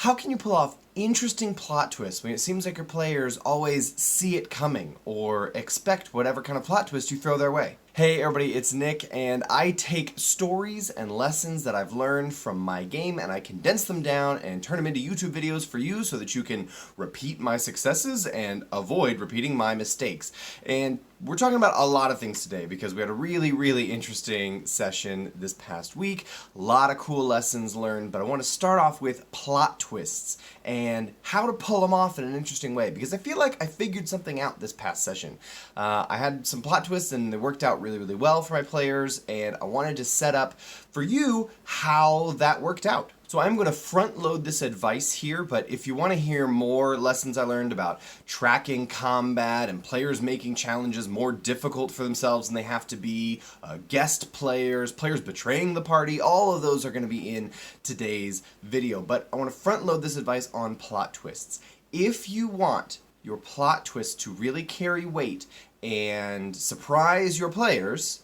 How can you pull off interesting plot twists when it seems like your players always see it coming or expect whatever kind of plot twist you throw their way? Hey everybody, it's Nick, and I take stories and lessons that I've learned from my game and I condense them down and turn them into YouTube videos for you so that you can repeat my successes and avoid repeating my mistakes. And we're talking about a lot of things today because we had a really interesting session this past week. A lot of cool lessons learned, but I want to start off with plot twists and how to pull them off in an interesting way, because I feel like I figured something out this past session. I had some plot twists and they worked out really well for my players, and I wanted to set up for you how that worked out. So I'm going to front load this advice here, but if you want to hear more lessons I learned about tracking combat and players making challenges more difficult for themselves than they have to be, guest players, players betraying the party, all of those are going to be in today's video. But I want to front load this advice on plot twists. If you want your plot twists to really carry weight and surprise your players,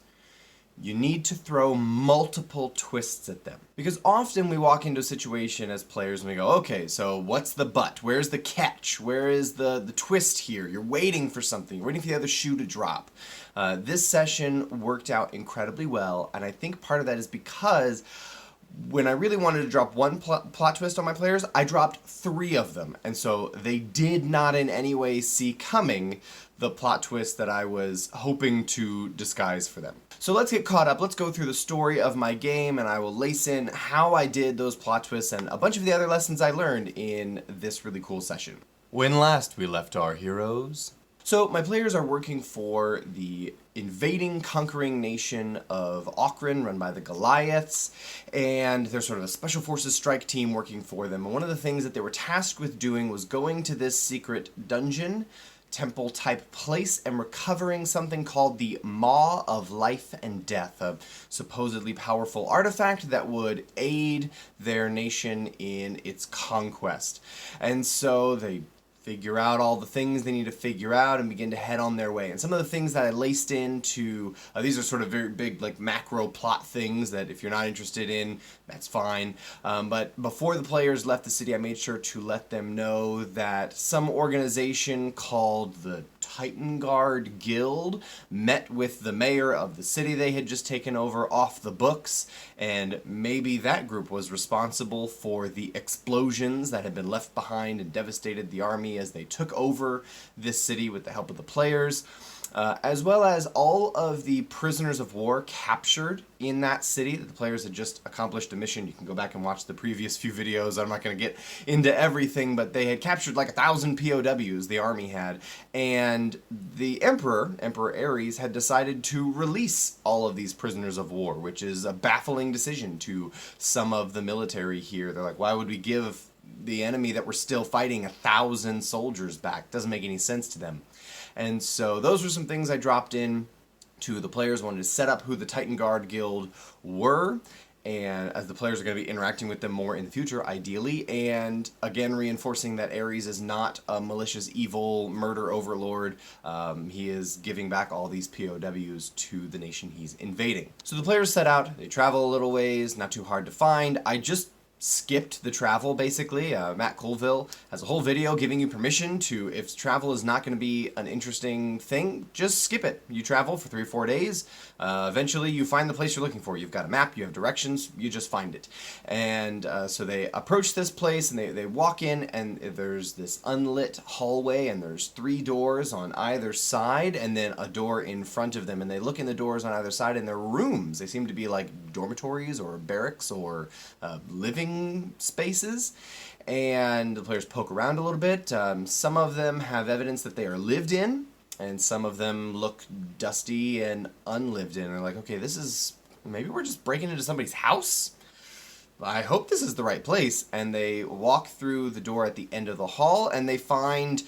you need to throw multiple twists at them. Because often we walk into a situation as players and we go, okay, so what's the but? Where's the catch? Where is the twist here? You're waiting for something. You're waiting for the other shoe to drop. This session worked out incredibly well, and I think part of that is because when I really wanted to drop one plot twist on my players, I dropped 3 of them. And so they did not in any way see coming the plot twist that I was hoping to disguise for them. So let's get caught up. Let's go through the story of my game, and I will lace in how I did those plot twists and a bunch of the other lessons I learned in this really cool session. When last we left our heroes. So my players are working for the invading, conquering nation of Okran, run by the Goliaths, and they're sort of a special forces strike team working for them. And one of the things that they were tasked with doing was going to this secret dungeon, temple type place, and recovering something called the Maw of Life and Death, a supposedly powerful artifact that would aid their nation in its conquest. And so they figure out all the things they need to figure out and begin to head on their way. And some of the things that I laced into, these are sort of very big, like macro plot things that if you're not interested in, that's fine. But before the players left the city, I made sure to let them know that some organization called the Titan Guard Guild met with the mayor of the city they had just taken over off the books, and maybe that group was responsible for the explosions that had been left behind and devastated the army as they took over this city with the help of the players, as well as all of the prisoners of war captured in that city that the players had just accomplished a mission. You can go back and watch the previous few videos. I'm not going to get into everything, but they had captured like 1,000 POWs, the army had, and the Emperor Ares, had decided to release all of these prisoners of war, which is a baffling decision to some of the military here. They're like, why would we give the enemy that we're still fighting 1,000 soldiers back? Doesn't make any sense to them. And so those were some things I dropped in to the players. Wanted to set up who the Titan Guard Guild were, and as the players are going to be interacting with them more in the future, ideally, and again reinforcing that Ares is not a malicious, evil murder overlord. He is giving back all these POWs to the nation he's invading. So the players set out, they travel a little ways, not too hard to find. I just skipped the travel, basically. Matt Colville has a whole video giving you permission to, if travel is not going to be an interesting thing, just skip it. You travel for 3 or 4 days. Eventually you find the place you're looking for. You've got a map, you have directions, you just find it. And so they approach this place and they walk in, and there's this unlit hallway, and there's 3 doors on either side and then a door in front of them. And they look in the doors on either side and they're rooms. They seem to be like dormitories or barracks or living spaces, and the players poke around a little bit. Some of them have evidence that they are lived in, and some of them look dusty and unlived in. They're like, okay, this is, maybe we're just breaking into somebody's house? I hope this is the right place. And they walk through the door at the end of the hall, and they find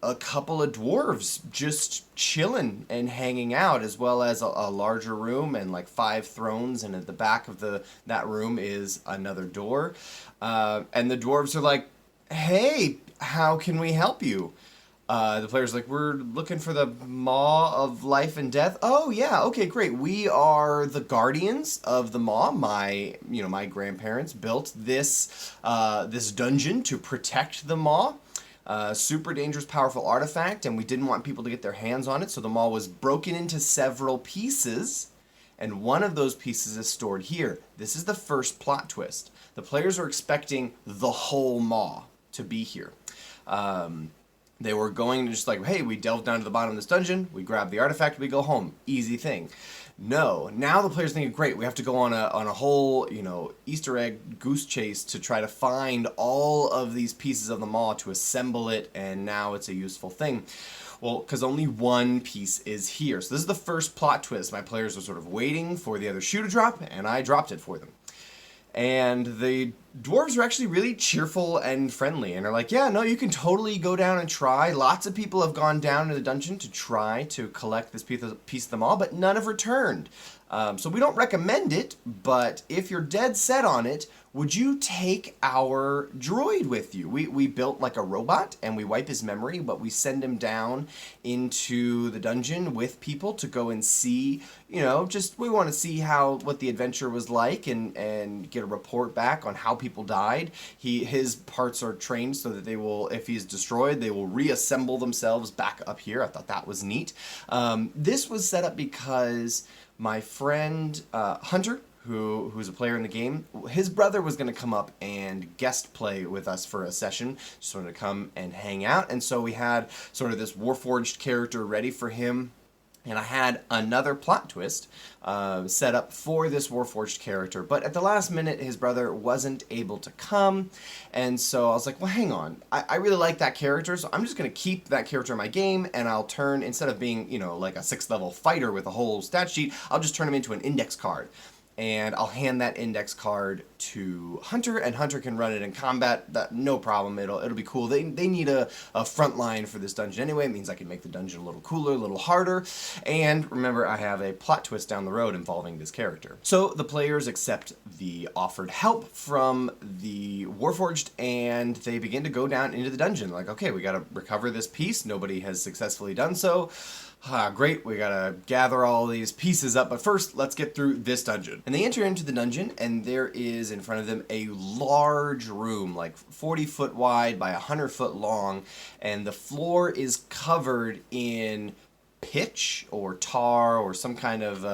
a couple of dwarves just chilling and hanging out, as well as a larger room and like 5 thrones, and at the back of that room is another door. And the dwarves are like, hey, how can we help you? The player's like, we're looking for the Maw of Life and Death. Oh yeah, okay, great. We are the guardians of the Maw. My grandparents built this dungeon to protect the Maw. Super dangerous, powerful artifact, and we didn't want people to get their hands on it, so the Maw was broken into several pieces, and one of those pieces is stored here. This is the first plot twist. The players are expecting the whole Maw to be here. They were going to just like, hey, we delve down to the bottom of this dungeon, we grab the artifact, we go home. Easy thing. No, now the players thinking, great, we have to go on a whole, Easter egg goose chase to try to find all of these pieces of the Maw to assemble it, and now it's a useful thing. Well, because only one piece is here. So this is the first plot twist. My players were sort of waiting for the other shoe to drop, and I dropped it for them. And the dwarves are actually really cheerful and friendly, and are like, yeah, no, you can totally go down and try. Lots of people have gone down to the dungeon to try to collect this piece of the Maw, but none have returned. So we don't recommend it, but if you're dead set on it, would you take our droid with you? We built like a robot, and we wipe his memory, but we send him down into the dungeon with people to go and see, we want to see what the adventure was like, and get a report back on how people died. His parts are trained so that they will, if he's destroyed, they will reassemble themselves back up here. I thought that was neat. This was set up because my friend Hunter, who's a player in the game, his brother was going to come up and guest play with us for a session, just wanted to come and hang out, and so we had sort of this Warforged character ready for him. And I had another plot twist set up for this Warforged character, but at the last minute, his brother wasn't able to come, and so I was like, well, hang on, I really like that character, so I'm just going to keep that character in my game, and I'll turn, instead of being, like a 6th level fighter with a whole stat sheet, I'll just turn him into an index card. And I'll hand that index card to Hunter, and Hunter can run it in combat. No problem. It'll be cool. They need a front line for this dungeon anyway. It means I can make the dungeon a little cooler, a little harder. And remember, I have a plot twist down the road involving this character. So the players accept the offered help from the Warforged, and they begin to go down into the dungeon. Like, okay, we got to recover this piece. Nobody has successfully done so. Great, we gotta gather all these pieces up, but first, let's get through this dungeon. And they enter into the dungeon, and there is in front of them a large room, like 40 foot wide by 100 foot long, and the floor is covered in pitch or tar or some kind of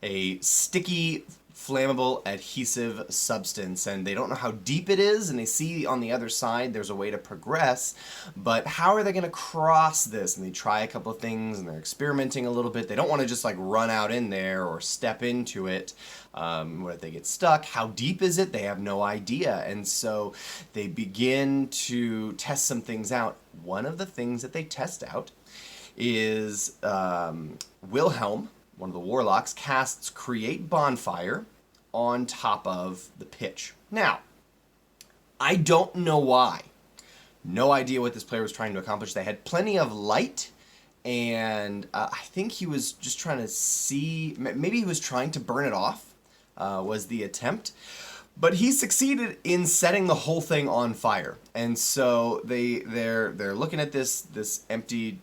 a sticky, flammable adhesive substance, and they don't know how deep it is, and they see on the other side there's a way to progress, but how are they going to cross this? And they try a couple of things, and they're experimenting a little bit. They don't want to just like run out in there or step into it. What if they get stuck? How deep is it? They have no idea, and so they begin to test some things out. One of the things that they test out is Wilhelm, one of the warlocks, casts Create Bonfire on top of the pitch. Now, I don't know why. No idea what this player was trying to accomplish. They had plenty of light, and I think he was just trying to see, maybe he was trying to burn it off, was the attempt. But he succeeded in setting the whole thing on fire. And so they're looking at this empty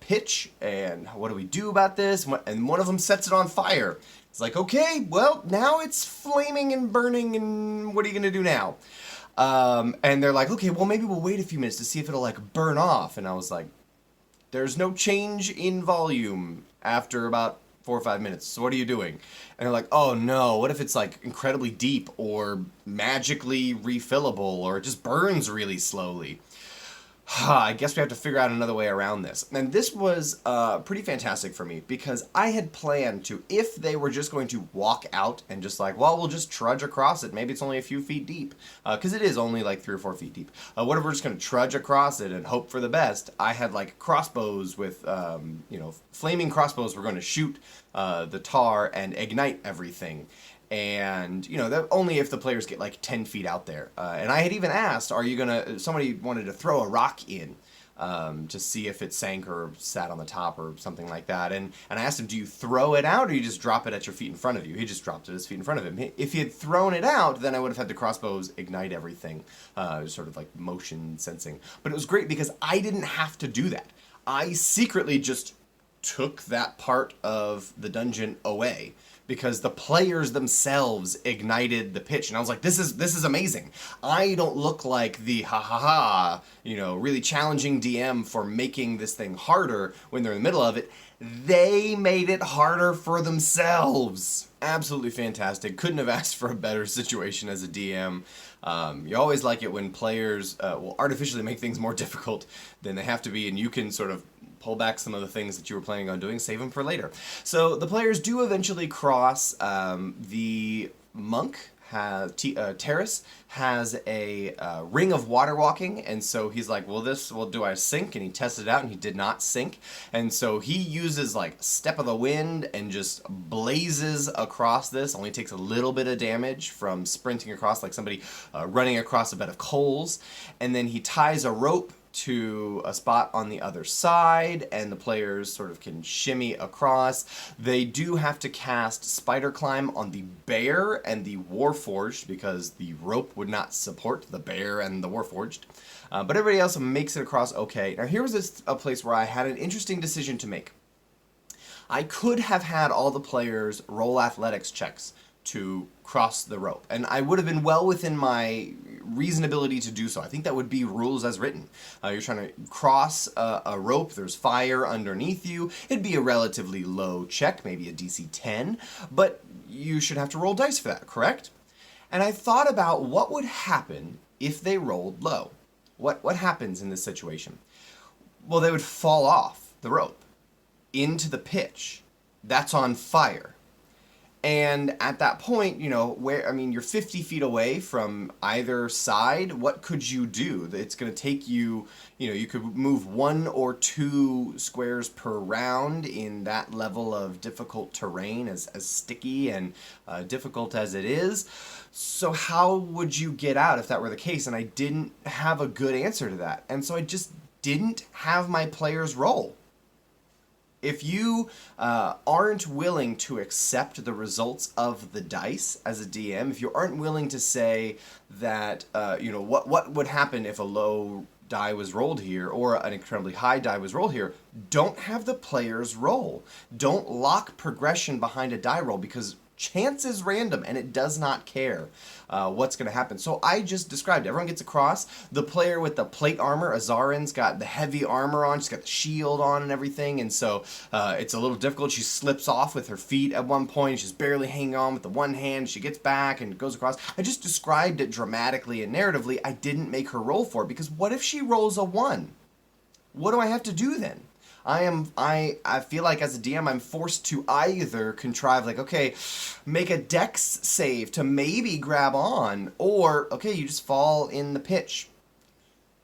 pitch, and what do we do about this? And one of them sets it on fire. It's like, okay, well, now it's flaming and burning, and what are you going to do now? And they're like, okay, well, maybe we'll wait a few minutes to see if it'll, like, burn off. And I was like, there's no change in volume after about 4 or 5 minutes, so what are you doing? And they're like, oh no, what if it's, like, incredibly deep or magically refillable or it just burns really slowly? I guess we have to figure out another way around this. And this was pretty fantastic for me, because I had planned to, if they were just going to walk out and just like, well, we'll just trudge across it. Maybe it's only a few feet deep, because it is only like 3 or 4 feet deep. What if we're just going to trudge across it and hope for the best? I had like crossbows with, flaming crossbows were going to shoot the tar and ignite everything. And, that only if the players get like 10 feet out there. And I had even asked, somebody wanted to throw a rock in. to see if it sank or sat on the top or something like that. And I asked him, do you throw it out or you just drop it at your feet in front of you? He just dropped it at his feet in front of him. If he had thrown it out, then I would have had the crossbows ignite everything, sort of like motion sensing. But it was great because I didn't have to do that. I secretly just took that part of the dungeon away because the players themselves ignited the pitch, and I was like, this is amazing. I don't look like the really challenging DM for making this thing harder when they're in the middle of it. They made it harder for themselves. Absolutely fantastic. Couldn't have asked for a better situation as a DM. You always like it when players will artificially make things more difficult than they have to be, and you can sort of pull back some of the things that you were planning on doing, save them for later. So the players do eventually cross. The monk Terrace has a ring of water walking, and so he's like, well, do I sink? And he tested it out, and he did not sink. And so he uses like Step of the Wind and just blazes across this. Only takes a little bit of damage from sprinting across, like somebody running across a bed of coals. And then he ties a rope to a spot on the other side, and the players sort of can shimmy across. They do have to cast Spider Climb on the bear and the Warforged because the rope would not support the bear and the Warforged. But everybody else makes it across okay. Now here was a place where I had an interesting decision to make. I could have had all the players roll athletics checks to cross the rope, and I would have been well within my reasonability to do so. I think that would be rules as written. You're trying to cross a rope, there's fire underneath you. It'd be a relatively low check, maybe a DC 10, but you should have to roll dice for that, correct? And I thought about what would happen if they rolled low. What happens in this situation? Well, they would fall off the rope into the pitch that's on fire. And at that point, you're 50 feet away from either side. What could you do? It's going to take you, you could move 1 or 2 squares per round in that level of difficult terrain, as sticky and difficult as it is. So how would you get out if that were the case? And I didn't have a good answer to that. And so I just didn't have my players roll. If you aren't willing to accept the results of the dice as a DM, if you aren't willing to say that, what would happen if a low die was rolled here or an incredibly high die was rolled here, don't have the players roll. Don't lock progression behind a die roll because chance is random and it does not care what's going to happen. So I just described, everyone gets across. The player with the plate armor, Azarin's got the heavy armor on, she's got the shield on and everything, and so it's a little difficult. She slips off with her feet at one point, she's barely hanging on with the one hand, she gets back and goes across. I just described it dramatically and narratively. I didn't make her roll for it, because what if she rolls a 1? What do I have to do then? I feel like as a DM, I'm forced to either contrive, like, okay, make a dex save to maybe grab on, or, okay, you just fall in the pitch.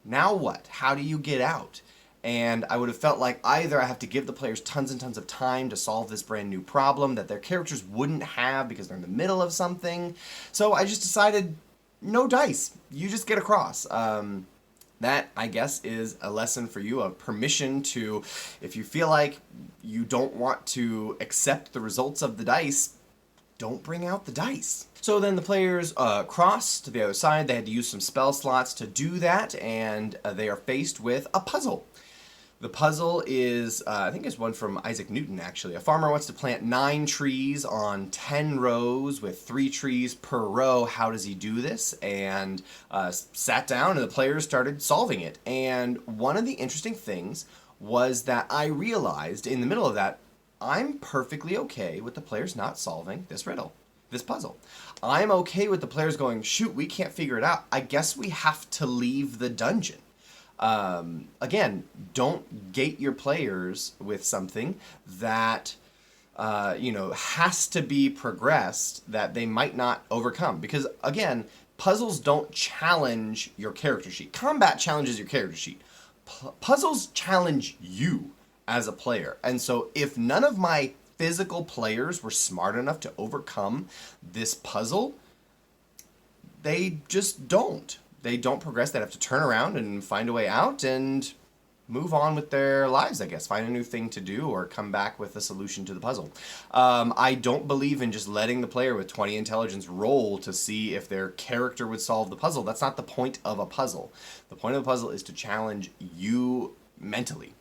Now what? How do you get out? And I would have felt like either I have to give the players tons and tons of time to solve this brand new problem that their characters wouldn't have because they're in the middle of something. So I just decided, no dice. You just get across. That, I guess, is a lesson for you of permission to, if you feel like you don't want to accept the results of the dice, don't bring out the dice. So then the players cross to the other side. They had to use some spell slots to do that, and they are faced with a puzzle. The puzzle is, I think it's one from Isaac Newton, actually. A farmer wants to plant 9 trees on 10 rows with 3 trees per row. How does he do this? And sat down, and the players started solving it. And one of the interesting things was that I realized in the middle of that, I'm perfectly okay with the players not solving this riddle, this puzzle. I'm okay with the players going, shoot, we can't figure it out. I guess we have to leave the dungeon. Again, don't gate your players with something that, has to be progressed that they might not overcome. Because, again, puzzles don't challenge your character sheet. Combat challenges your character sheet. Puzzles challenge you as a player. And so if none of my physical players were smart enough to overcome this puzzle, they just don't. They don't progress. They have to turn around and find a way out and move on with their lives, I guess. Find a new thing to do or come back with a solution to the puzzle. I don't believe in just letting the player with 20 intelligence roll to see if their character would solve the puzzle. That's not the point of a puzzle. The point of the puzzle is to challenge you mentally.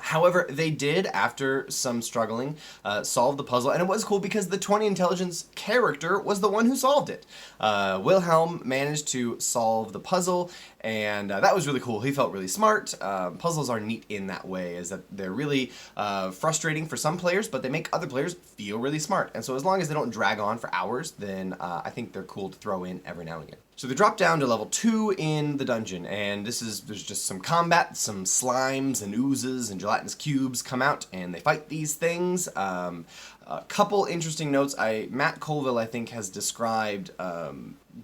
However, they did, after some struggling, solve the puzzle, and it was cool because the 20 intelligence character was the one who solved it. Wilhelm managed to solve the puzzle, and that was really cool. He felt really smart. Puzzles are neat in that way, is that they're really frustrating for some players, but they make other players feel really smart. And so as long as they don't drag on for hours, then I think they're cool to throw in every now and again. So they drop down to level 2 in the dungeon, and there's just some combat, some slimes and oozes and gelatinous cubes come out, and they fight these things. A couple interesting notes. Matt Colville, I think, has described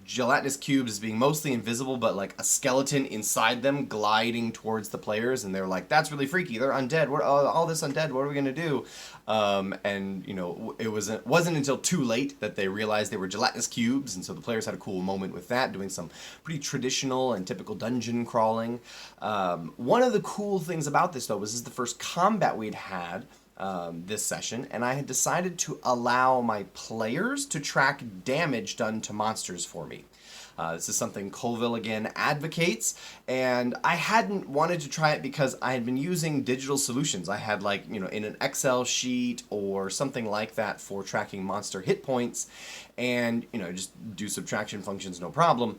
gelatinous cubes as being mostly invisible, but like a skeleton inside them gliding towards the players, and they're like, that's really freaky, they're undead, what, all this undead, what are we gonna do? And you know, it wasn't until too late that they realized they were gelatinous cubes, and so the players had a cool moment with that, doing some pretty traditional and typical dungeon crawling. One of the cool things about this, though, was this is the first combat we'd had this session, and I had decided to allow my players to track damage done to monsters for me. This is something Colville again advocates, and I hadn't wanted to try it because I had been using digital solutions. I had, like, you know, in an Excel sheet or something like that for tracking monster hit points, and, you know, just do subtraction functions, no problem.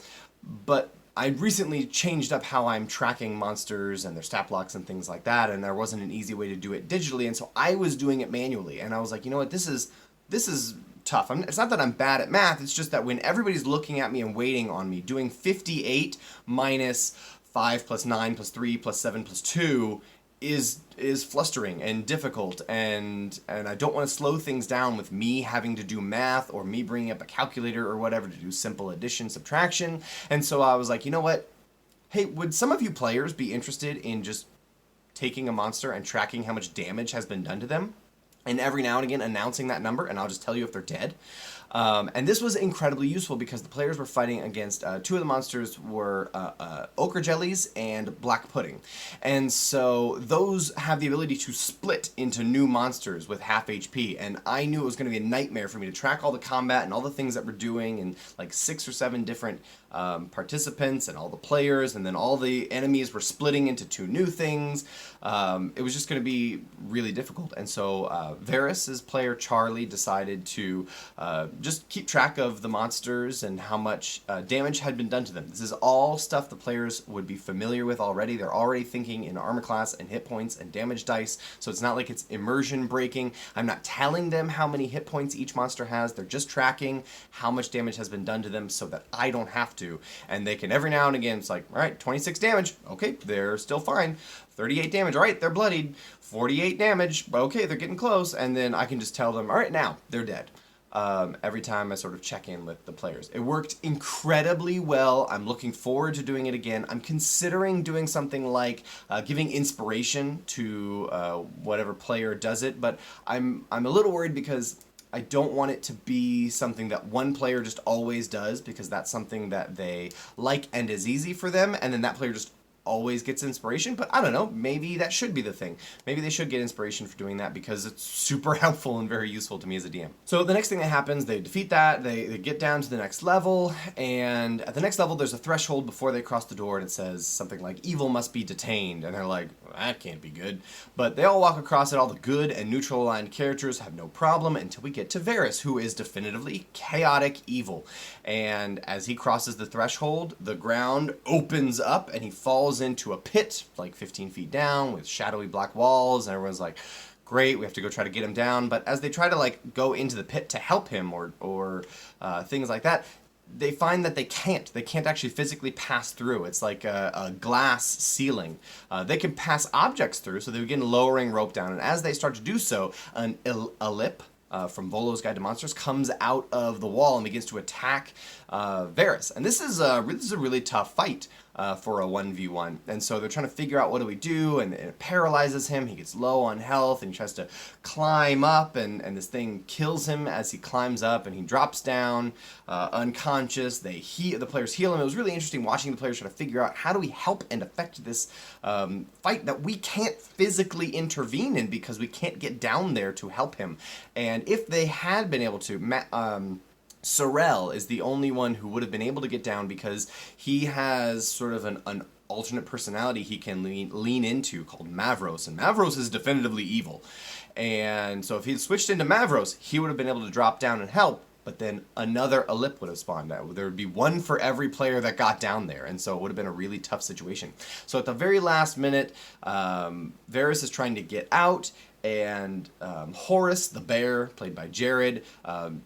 But I recently changed up how I'm tracking monsters and their stat blocks and things like that, and there wasn't an easy way to do it digitally, and so I was doing it manually, and I was like, you know what, this is tough. It's not that I'm bad at math, it's just that when everybody's looking at me and waiting on me, doing 58 minus 5 plus 9 plus 3 plus 7 plus 2 is flustering and difficult, and I don't want to slow things down with me having to do math or me bringing up a calculator or whatever to do simple addition, subtraction. And so I was like, you know what? Hey, would some of you players be interested in just taking a monster and tracking how much damage has been done to them? And every now and again announcing that number, and I'll just tell you if they're dead. And this was incredibly useful because the players were fighting against, two of the monsters were ochre jellies and black pudding. And so those have the ability to split into new monsters with half HP, and I knew it was going to be a nightmare for me to track all the combat and all the things that we're doing, and like 6 or 7 different participants and all the players, and then all the enemies were splitting into 2 new things. It was just going to be really difficult, and so Varys' player Charlie decided to just keep track of the monsters and how much damage had been done to them. This is all stuff the players would be familiar with already. They're already thinking in armor class and hit points and damage dice, so it's not like it's immersion breaking. I'm not telling them how many hit points each monster has. They're just tracking how much damage has been done to them so that I don't have to. And they can every now and again, it's like, all right, 26 damage. Okay, they're still fine. 38 damage. All right, they're bloodied. 48 damage. Okay, they're getting close. And then I can just tell them, all right, now they're dead. Every time I sort of check in with the players. It worked incredibly well. I'm looking forward to doing it again. I'm considering doing something like giving inspiration to whatever player does it, but I'm a little worried because I don't want it to be something that one player just always does, because that's something that they like and is easy for them, and then that player just always gets inspiration. But I don't know, maybe that should be the thing. Maybe they should get inspiration for doing that because it's super helpful and very useful to me as a DM. So the next thing that happens, they defeat that, they get down to the next level, and at the next level there's a threshold before they cross the door, and it says something like, evil must be detained, and they're like, well, that can't be good. But they all walk across it. All the good and neutral aligned characters have no problem until we get to Varys, who is definitively chaotic evil. And as he crosses the threshold, the ground opens up and he falls into a pit like 15 feet down with shadowy black walls, and everyone's like, great, we have to go try to get him down. But as they try to like go into the pit to help him or things like that, they find that they can't actually physically pass through. It's like a glass ceiling. They can pass objects through, so they begin lowering rope down, and as they start to do so, an Ellip from Volo's Guide to Monsters comes out of the wall and begins to attack Varys. And this is a really tough fight. for a 1v1. And so they're trying to figure out what do we do, and it paralyzes him. He gets low on health, and he tries to climb up, and this thing kills him as he climbs up, and he drops down unconscious. The players heal him. It was really interesting watching the players try to figure out how do we help and affect this fight that we can't physically intervene in because we can't get down there to help him. And if they had been able to, Sorrel is the only one who would have been able to get down because he has sort of an alternate personality he can lean into called Mavros, and Mavros is definitively evil. And so if he'd switched into Mavros, he would have been able to drop down and help, but then another Ellip would have spawned out. There would be one for every player that got down there, and so it would have been a really tough situation. So at the very last minute, Varys is trying to get out, and Horus, the bear, played by Jared,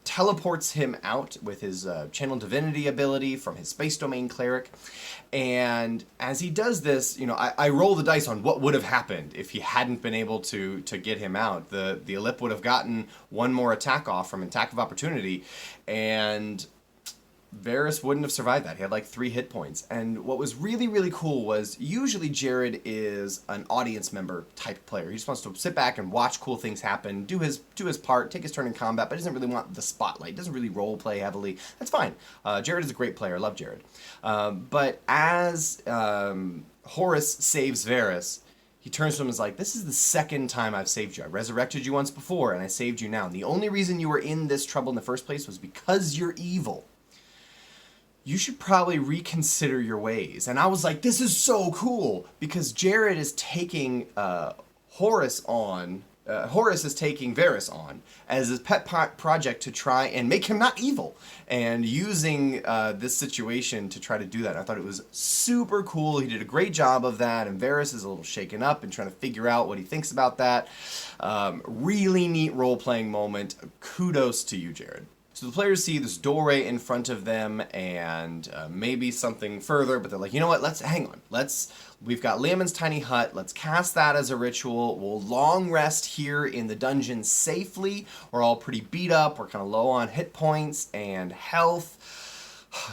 teleports him out with his Channel Divinity ability from his Space Domain Cleric. And as he does this, I roll the dice on what would have happened if he hadn't been able to get him out. The Ellip would have gotten one more attack off from Attack of Opportunity, and Varys wouldn't have survived that. He had like 3 hit points. And what was really, really cool was usually Jared is an audience member type player. He just wants to sit back and watch cool things happen, do his part, take his turn in combat, but doesn't really want the spotlight, doesn't really role play heavily. That's fine. Jared is a great player. I love Jared. But as Horus saves Varys, he turns to him and is like, this is the second time I've saved you. I resurrected you once before, and I saved you now. And the only reason you were in this trouble in the first place was because you're evil. You should probably reconsider your ways. And I was like, this is so cool, because Jared is taking Horus is taking Varys on as his pet project to try and make him not evil, and using this situation to try to do that. I thought it was super cool. He did a great job of that, and Varys is a little shaken up and trying to figure out what he thinks about that. Really neat role-playing moment. Kudos to you, Jared. So the players see this doorway in front of them and maybe something further, but they're like, you know what, hang on. We've got Leomund's tiny hut, let's cast that as a ritual. We'll long rest here in the dungeon safely. We're all pretty beat up, we're kind of low on hit points and health.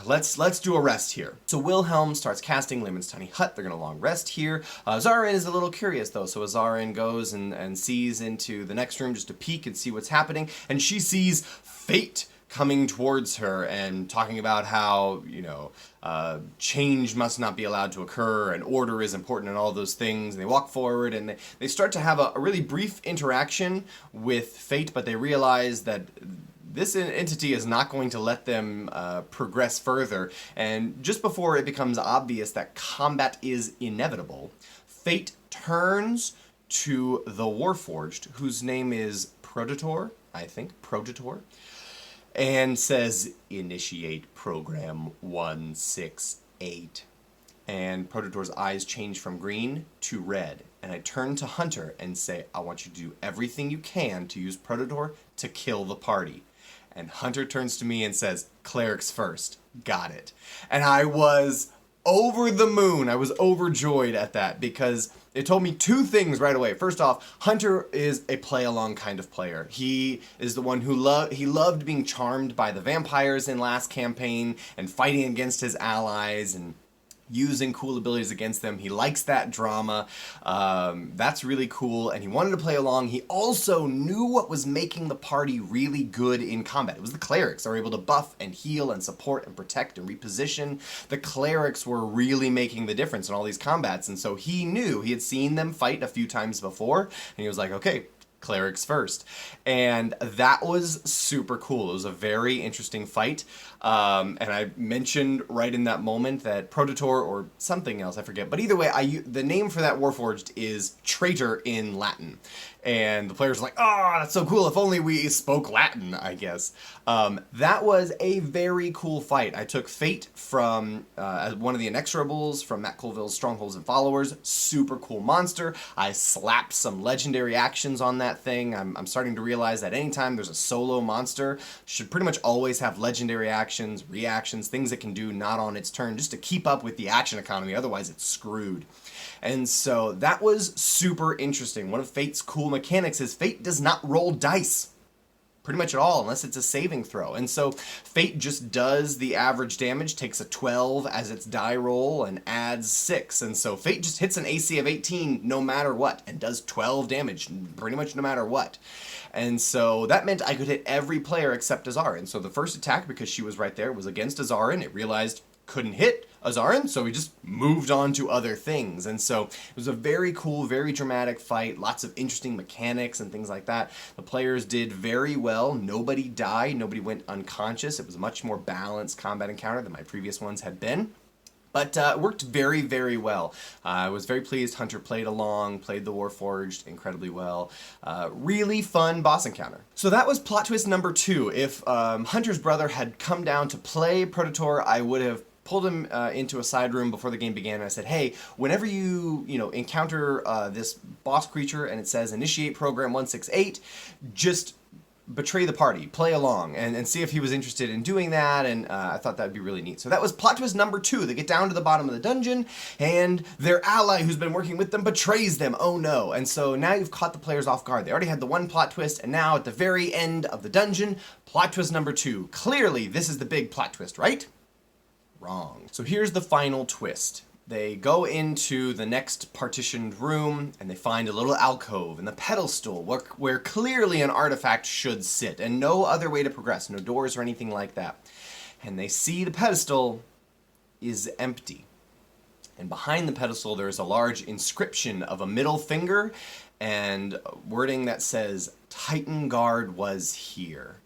Let's do a rest here. So Wilhelm starts casting Leomund's tiny hut. They're going to long rest here. Zarin is a little curious, though. So Zarin goes and sees into the next room just to peek and see what's happening. And she sees Fate coming towards her and talking about how, change must not be allowed to occur and order is important and all those things. And they walk forward and they start to have a really brief interaction with Fate, but they realize that this entity is not going to let them progress further. And just before it becomes obvious that combat is inevitable, Fate turns to the Warforged, whose name is Prototor, I think, Prototor, and says, initiate program 168. And Prototor's eyes change from green to red. And I turn to Hunter and say, I want you to do everything you can to use Prototor to kill the party. And Hunter turns to me and says, clerics first. Got it. And I was over the moon. I was overjoyed at that because it told me 2 things right away. First off, Hunter is a play-along kind of player. He is the one who loved being charmed by the vampires in last campaign and fighting against his allies and using cool abilities against them. He likes that drama. That's really cool, and he wanted to play along. He also knew what was making the party really good in combat. It was the clerics. They were able to buff and heal and support and protect and reposition. The clerics were really making the difference in all these combats, and so he knew. He had seen them fight a few times before, and he was like, okay, clerics first. And that was super cool. It was a very interesting fight. And I mentioned right in that moment that Prototor or something else, I forget. But either way, the name for that Warforged is traitor in Latin. And the players were like, oh, that's so cool. If only we spoke Latin, I guess. That was a very cool fight. I took Fate from as one of the Inexorables from Matt Colville's Strongholds and Followers. Super cool monster. I slapped some legendary actions on that thing. I'm starting to realize that anytime there's a solo monster, should pretty much always have legendary actions, reactions, things it can do not on its turn, just to keep up with the action economy. Otherwise, it's screwed. And so that was super interesting. One of Fate's cool mechanics is Fate does not roll dice. pretty much at all unless it's a saving throw. And so Fate just does the average damage, takes a 12 as its die roll, and adds 6. And so Fate just hits an AC of 18 no matter what, and does 12 damage pretty much no matter what. And so that meant I could hit every player except Azarin. So the first attack, because she was right there, was against Azarin. It realized couldn't hit Azarin, so we just moved on to other things. And so it was a very cool, very dramatic fight, lots of interesting mechanics and things like that. The players did very well. Nobody died, nobody went unconscious. It was a much more balanced combat encounter than my previous ones had been. But it worked very, very well. I was very pleased. Hunter played along, played the Warforged incredibly well. Really fun boss encounter. So that was plot twist number 2. If Hunter's brother had come down to play Prototor, I would have pulled him into a side room before the game began, and I said, hey, whenever you encounter this boss creature and it says initiate program 168, just betray the party, play along, and see if he was interested in doing that, and I thought that would be really neat. So that was plot twist number 2. They get down to the bottom of the dungeon, and their ally who's been working with them betrays them. Oh no. And so now you've caught the players off guard. They already had the one plot twist, and now at the very end of the dungeon, plot twist number 2. Clearly, this is the big plot twist, right? Wrong. So here's the final twist. They go into the next partitioned room and they find a little alcove in the pedestal where clearly an artifact should sit and no other way to progress, no doors or anything like that. And they see the pedestal is empty. And behind the pedestal there is a large inscription of a middle finger and wording that says, Titan Guard was here.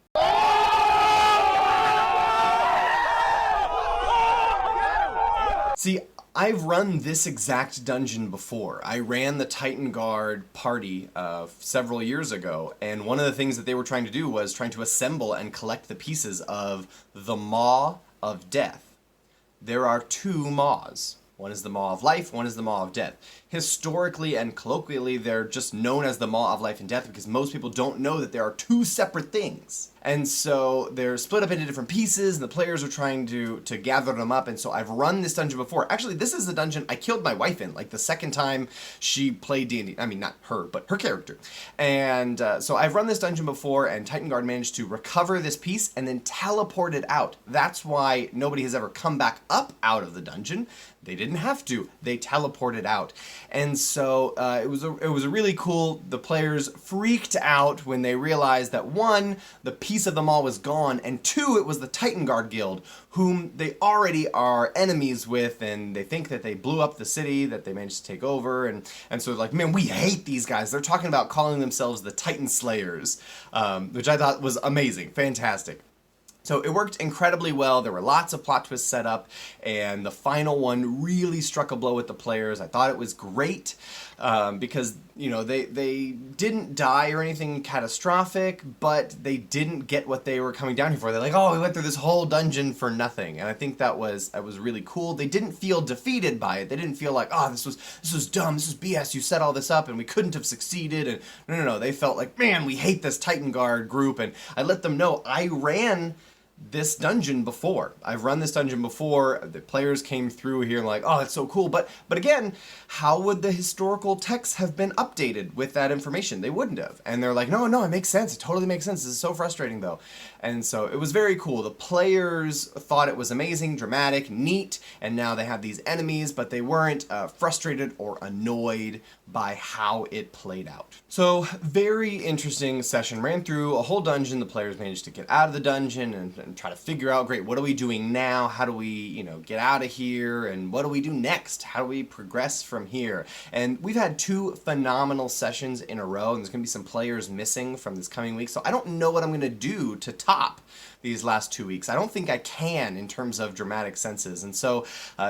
See, I've run this exact dungeon before. I ran the Titan Guard party several years ago, and one of the things that they were trying to do was trying to assemble and collect the pieces of the Maw of Death. There are 2 Maws. One is the Maw of Life, one is the Maw of Death. Historically and colloquially, they're just known as the Maw of Life and Death because most people don't know that there are 2 separate things. And so they're split up into different pieces, and the players are trying to gather them up, and so I've run this dungeon before. Actually, this is the dungeon I killed my wife in, like the second time she played D&D. I mean, not her, but her character. And so I've run this dungeon before, and Titan Guard managed to recover this piece and then teleport it out. That's why nobody has ever come back up out of the dungeon. They didn't have to. They teleported out. And so it was a really cool. The players freaked out when they realized that 1, the piece of the Maw was gone, and 2, it was the Titan Guard Guild, whom they already are enemies with, and they think that they blew up the city that they managed to take over, and so they're like, man, we hate these guys. They're talking about calling themselves the Titan Slayers, which I thought was amazing, fantastic. So it worked incredibly well. There were lots of plot twists set up, and the final one really struck a blow with the players. I thought it was great because, they didn't die or anything catastrophic, but they didn't get what they were coming down here for. They're like, oh, we went through this whole dungeon for nothing. And I think that was really cool. They didn't feel defeated by it. They didn't feel like, oh, this was dumb, this was BS, you set all this up and we couldn't have succeeded. And no. They felt like, man, we hate this Titan Guard group. And I let them know I ran this dungeon before. I've run this dungeon before. The players came through here and like, oh, that's so cool. But again, how would the historical texts have been updated with that information? They wouldn't have. And they're like, no, it makes sense. It totally makes sense. This is so frustrating though. And so it was very cool. The players thought it was amazing, dramatic, neat, and now they have these enemies, but they weren't frustrated or annoyed by how it played out. So very interesting session. Ran through a whole dungeon. The players managed to get out of the dungeon and try to figure out, great, what are we doing now? How do we, get out of here? And what do we do next? How do we progress from here? And we've had 2 phenomenal sessions in a row, and there's going to be some players missing from this coming week. So I don't know what I'm going to do to top these last 2 weeks. I don't think I can in terms of dramatic senses. And so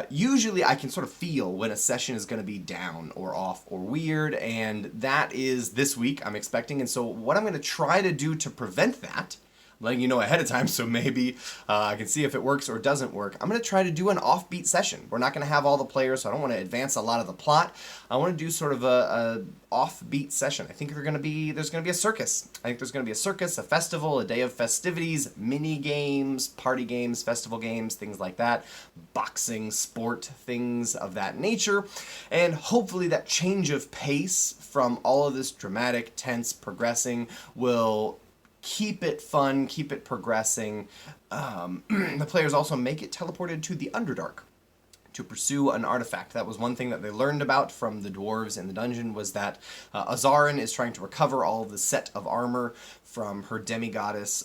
usually I can sort of feel when a session is going to be down or off or weird, and that is this week I'm expecting. And so what I'm going to try to do to prevent that, letting you know ahead of time so maybe I can see if it works or doesn't work. I'm going to try to do an offbeat session. We're not going to have all the players, so I don't want to advance a lot of the plot. I want to do sort of a offbeat session. I think there's going to be a circus. I think there's going to be a circus, a festival, a day of festivities, mini games, party games, festival games, things like that, boxing, sport, things of that nature, and hopefully that change of pace from all of this dramatic, tense progressing will keep it fun, keep it progressing. The players also make it teleported to the Underdark to pursue an artifact. That was one thing that they learned about from the dwarves in the dungeon, was that Azarin is trying to recover all of the set of armor from her demigoddess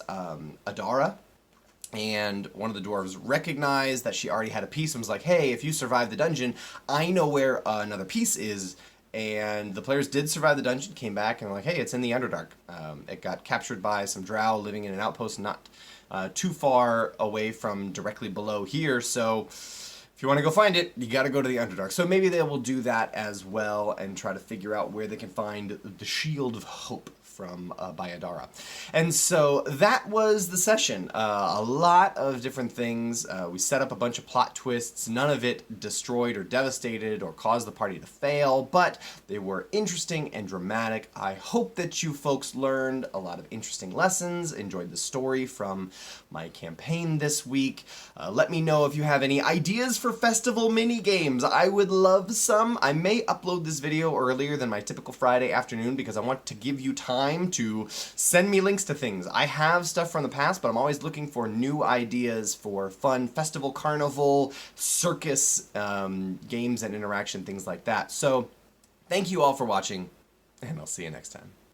Adara. And one of the dwarves recognized that she already had a piece and was like, hey, if you survive the dungeon, I know where another piece is. And the players did survive the dungeon, came back, and were like, hey, it's in the Underdark. It got captured by some drow living in an outpost not too far away from directly below here, so if you want to go find it, you got to go to the Underdark. So maybe they will do that as well and try to figure out where they can find the Shield of Hope from by Adara. And so that was the session. A lot of different things. We set up a bunch of plot twists. None of it destroyed or devastated or caused the party to fail, but they were interesting and dramatic. I hope that you folks learned a lot of interesting lessons, enjoyed the story from my campaign this week. Let me know if you have any ideas for festival mini games. I would love some. I may upload this video earlier than my typical Friday afternoon because I want to give you time to send me links to things. I have stuff from the past, but I'm always looking for new ideas for fun festival, carnival, circus games and interaction, things like that. So thank you all for watching, and I'll see you next time.